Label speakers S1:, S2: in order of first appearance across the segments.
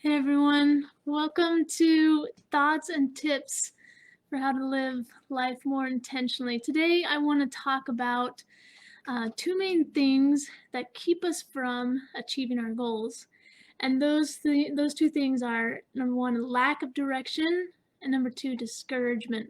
S1: Hey everyone, welcome to Thoughts and Tips for How to Live Life More Intentionally. Today I want to talk about two main things that keep us from achieving our goals. And those two things are number one, lack of direction, and number two, discouragement.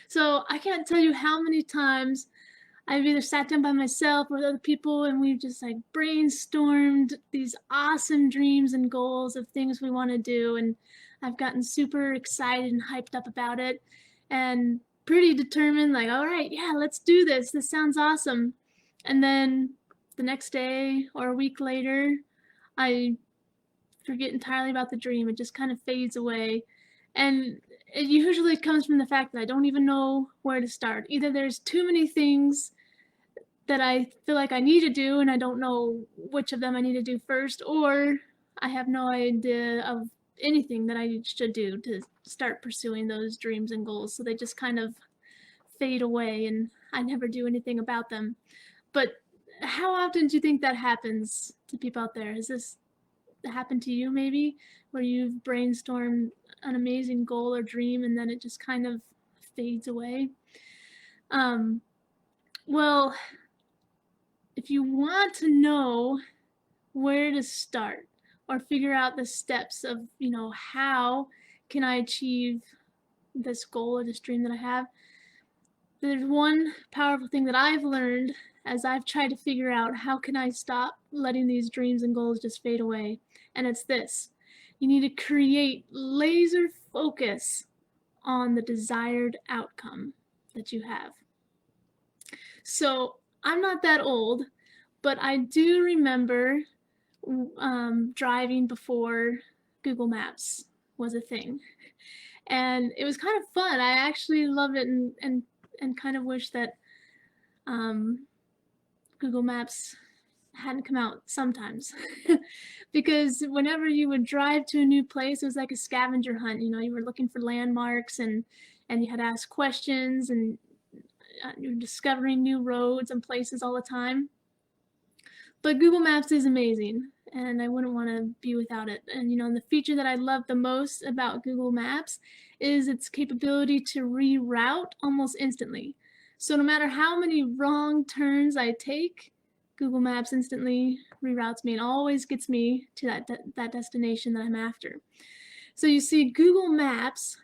S1: So I can't tell you how many times I've either sat down by myself or with other people and we've just like brainstormed these awesome dreams and goals of things we want to do. And I've gotten super excited and hyped up about it and pretty determined, like, all right, yeah, let's do this. This sounds awesome. And then the next day or a week later, I forget entirely about the dream. It just kind of fades away. And it usually comes from the fact that I don't even know where to start. Either there's too many things that I feel like I need to do and I don't know which of them I need to do first, or I have no idea of anything that I should do to start pursuing those dreams and goals. So they just kind of fade away and I never do anything about them. But how often do you think that happens to people out there? Has this happened to you maybe, where you've brainstormed an amazing goal or dream and then it just kind of fades away? Um, well, if you want to know where to start or figure out the steps of, how can I achieve this goal or this dream that I have, there's one powerful thing that I've learned as I've tried to figure out how can I stop letting these dreams and goals just fade away. And it's this: you need to create laser focus on the desired outcome that you have. So I'm not that old, but I do remember driving before Google Maps was a thing. And it was kind of fun. I actually loved it and kind of wish that um, Google Maps hadn't come out sometimes. Because whenever you would drive to a new place, it was like a scavenger hunt. You were looking for landmarks and you had to ask questions and you're discovering new roads and places all the time. But Google Maps is amazing, and I wouldn't want to be without it. And the feature that I love the most about Google Maps is its capability to reroute almost instantly. So no matter how many wrong turns I take, Google Maps instantly reroutes me and always gets me to that destination that I'm after. So you see, Google Maps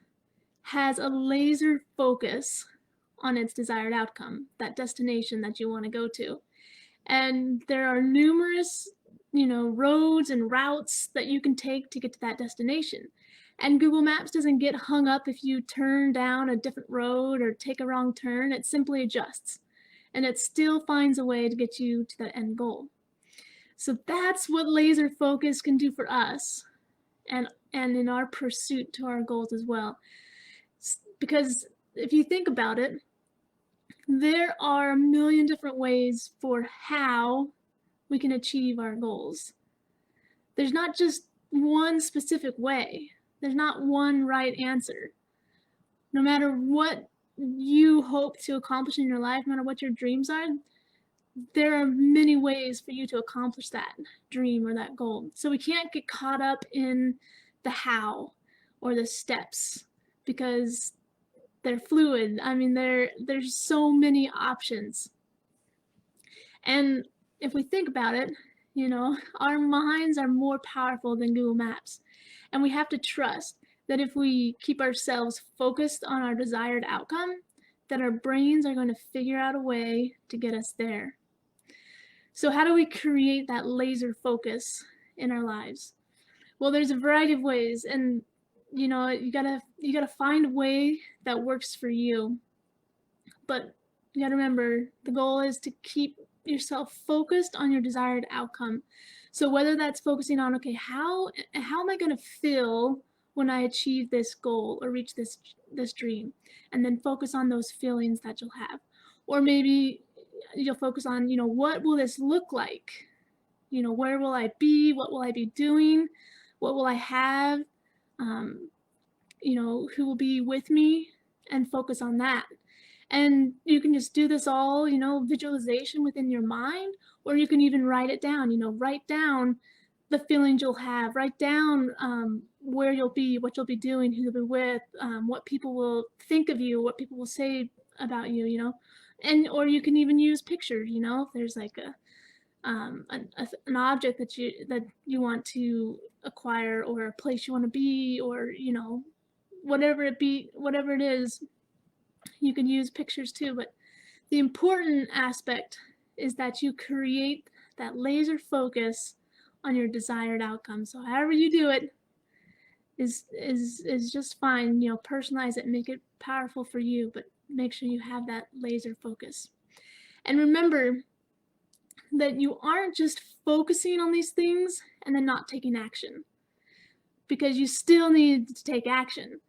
S1: has a laser focus on its desired outcome, that destination that you want to go to. And there are numerous, roads and routes that you can take to get to that destination. And Google Maps doesn't get hung up if you turn down a different road or take a wrong turn. It simply adjusts. And it still finds a way to get you to that end goal. So that's what laser focus can do for us and in our pursuit to our goals as well. Because if you think about it, there are a million different ways for how we can achieve our goals. There's not just one specific way. There's not one right answer. No matter what you hope to accomplish in your life, no matter what your dreams are, there are many ways for you to accomplish that dream or that goal. So we can't get caught up in the how or the steps because they're fluid. I mean, there's so many options. And if we think about it, our minds are more powerful than Google Maps. And we have to trust that if we keep ourselves focused on our desired outcome, that our brains are going to figure out a way to get us there. So how do we create that laser focus in our lives? Well, there's a variety of ways, and you gotta find a way that works for you. But you gotta remember, the goal is to keep yourself focused on your desired outcome. So whether that's focusing on, okay, how am I gonna feel when I achieve this goal or reach this dream, and then focus on those feelings that you'll have. Or maybe you'll focus on, what will this look like? Where will I be? What will I be doing? What will I have? Who will be with me, and focus on that. And you can just do this all, visualization within your mind, or you can even write it down, write down the feelings you'll have. Write down where you'll be, what you'll be doing, who you'll be with, what people will think of you, what people will say about you, and or you can even use pictures, if there's like an object that you want to acquire, or a place you want to be, or whatever it is, you can use pictures too. But the important aspect is that you create that laser focus on your desired outcome. So however you do it is just fine. Personalize it, make it powerful for you, but make sure you have that laser focus. And remember that you aren't just focusing on these things and then not taking action, because you still need to take action.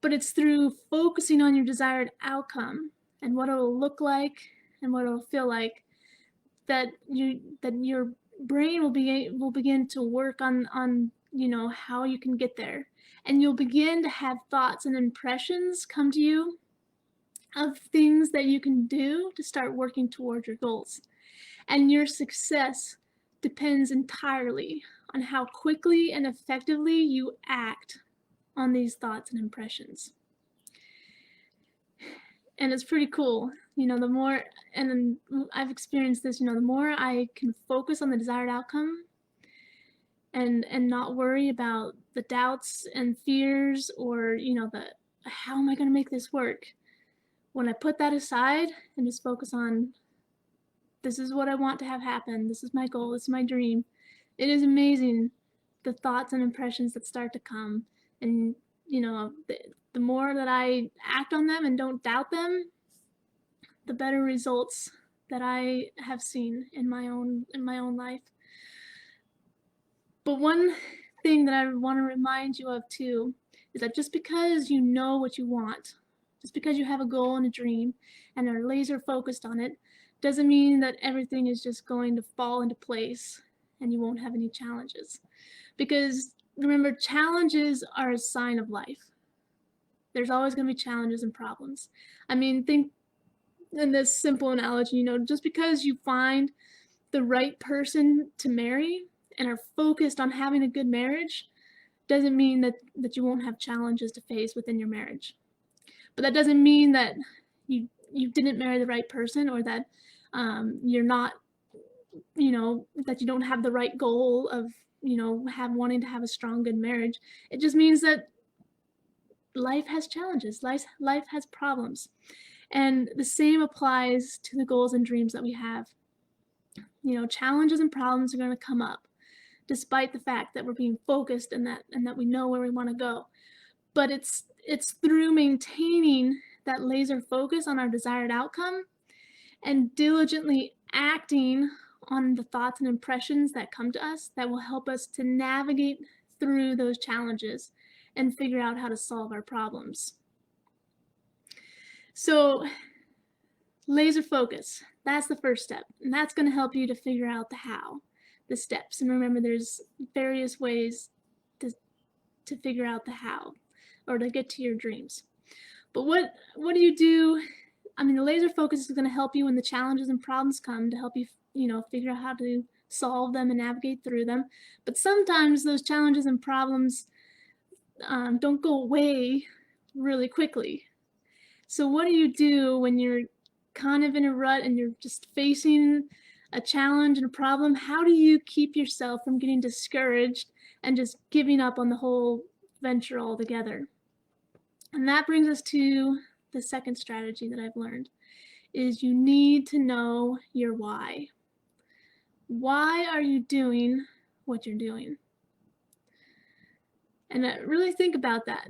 S1: But it's through focusing on your desired outcome and what it'll look like and what it'll feel like that your brain will begin to work on how you can get there, and you'll begin to have thoughts and impressions come to you of things that you can do to start working towards your goals. And your success depends entirely on how quickly and effectively you act on these thoughts and impressions. And it's pretty cool. The more, and I've experienced this, the more I can focus on the desired outcome and not worry about the doubts and fears, or the how am I going to make this work. When I put that aside and just focus on, this is what I want to have happen, this is my goal, this is my dream, it is amazing the thoughts and impressions that start to come. And the more that I act on them and don't doubt them, the better results that I have seen in my own life. But one thing that I want to remind you of too is that just because you know what you want, just because you have a goal and a dream and are laser focused on it, doesn't mean that everything is just going to fall into place and you won't have any challenges. Because remember, challenges are a sign of life. There's always going to be challenges and problems. I mean, think in this simple analogy, just because you find the right person to marry and are focused on having a good marriage doesn't mean that you won't have challenges to face within your marriage. But that doesn't mean that you didn't marry the right person, or that you're not, that you don't have the right goal of, wanting to have a strong, good marriage. It just means that life has challenges, life has problems. And the same applies to the goals and dreams that we have. Challenges and problems are going to come up, despite the fact that we're being focused and that we know where we want to go. But it's through maintaining that laser focus on our desired outcome and diligently acting on the thoughts and impressions that come to us that will help us to navigate through those challenges and figure out how to solve our problems. So laser focus, that's the first step, and that's going to help you to figure out the how, the steps. And remember, there's various ways to figure out the how, or to get to your dreams. But what do you do? I mean, the laser focus is going to help you when the challenges and problems come, to help you, figure out how to solve them and navigate through them. But sometimes those challenges and problems don't go away really quickly. So what do you do when you're kind of in a rut and you're just facing a challenge and a problem? How do you keep yourself from getting discouraged and just giving up on the whole venture altogether? And that brings us to the second strategy that I've learned, is you need to know your why. Why are you doing what you're doing? And really think about that,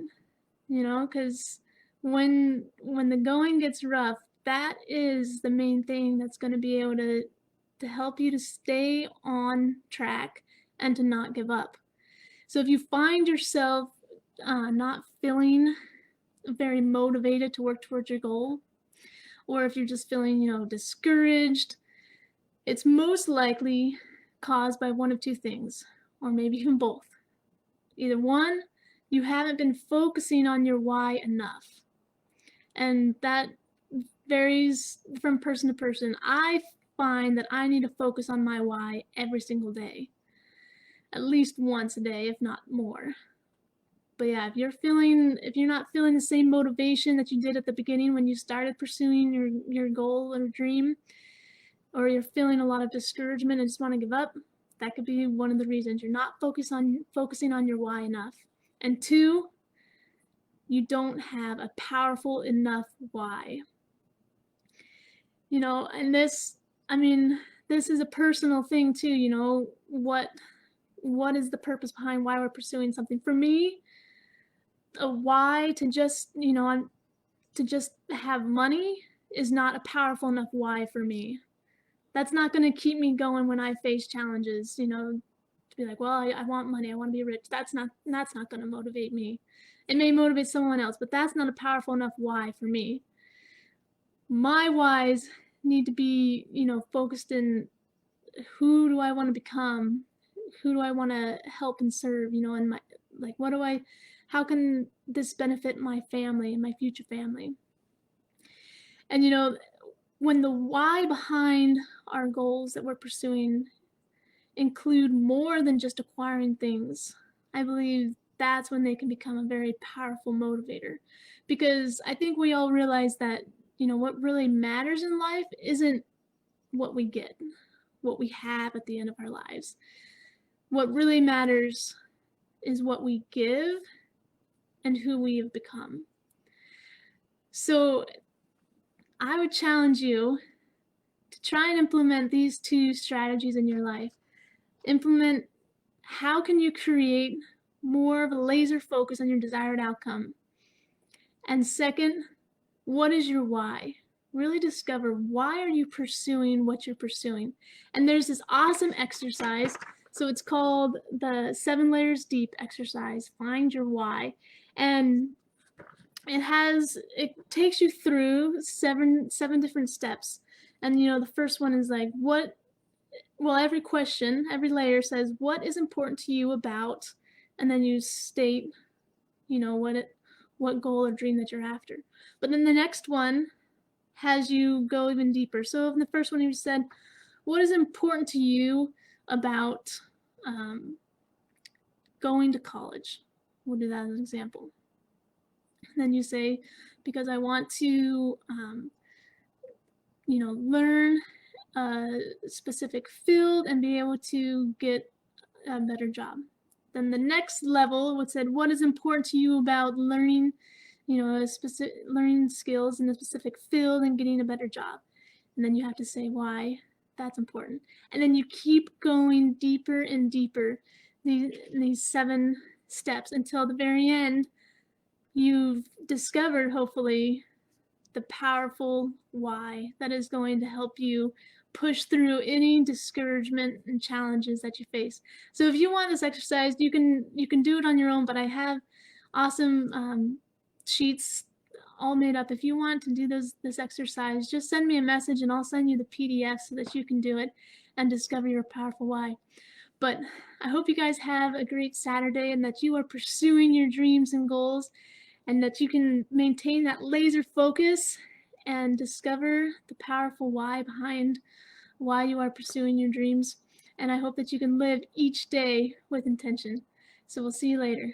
S1: because when the going gets rough, that is the main thing that's going to be able to help you to stay on track and to not give up. So if you find yourself not feeling very motivated to work towards your goal, or if you're just feeling, discouraged, it's most likely caused by one of two things, or maybe even both. Either one, you haven't been focusing on your why enough. And that varies from person to person. I find that I need to focus on my why every single day. at least once a day, if not more. But yeah, if you're not feeling the same motivation that you did at the beginning when you started pursuing your goal or dream, or you're feeling a lot of discouragement and just want to give up, that could be one of the reasons you're not focusing on your why enough. And two, you don't have a powerful enough why. And this is a personal thing too. What is the purpose behind why we're pursuing something? For me, a why to just have money is not a powerful enough why for me. That's not going to keep me going when I face challenges, to be like, well, I want money, I want to be rich. That's not going to motivate me. It may motivate someone else, but that's not a powerful enough why for me. My whys need to be, focused in who do I want to become? Who do I want to help and serve, and how can this benefit my family and my future family? And when the why behind our goals that we're pursuing include more than just acquiring things, I believe that's when they can become a very powerful motivator. Because I think we all realize that, what really matters in life isn't what we get, what we have at the end of our lives. What really matters is what we give and who we have become. So I would challenge you to try and implement these two strategies in your life. Implement how can you create more of a laser focus on your desired outcome. And second, what is your why? Really discover why are you pursuing what you're pursuing. And there's this awesome exercise. So it's called the 7 layers deep exercise, find your why. And it takes you through seven different steps. And the first one is like, every question, every layer says, what is important to you about, and then you state, what goal or dream that you're after. But then the next one has you go even deeper. So in the first one you said, what is important to you about going to college? We'll do that as an example. And then you say, because I want to, learn a specific field and be able to get a better job. Then the next level would say, what is important to you about learning, learning skills in a specific field and getting a better job. And then you have to say why that's important. And then you keep going deeper and deeper these 7 steps until the very end you've discovered, hopefully, the powerful why that is going to help you push through any discouragement and challenges that you face. So if you want this exercise, you can do it on your own, but I have awesome sheets all made up. If you want to do this exercise, just send me a message and I'll send you the PDF so that you can do it and discover your powerful why. But I hope you guys have a great Saturday and that you are pursuing your dreams and goals, and that you can maintain that laser focus and discover the powerful why behind why you are pursuing your dreams. And I hope that you can live each day with intention. So we'll see you later.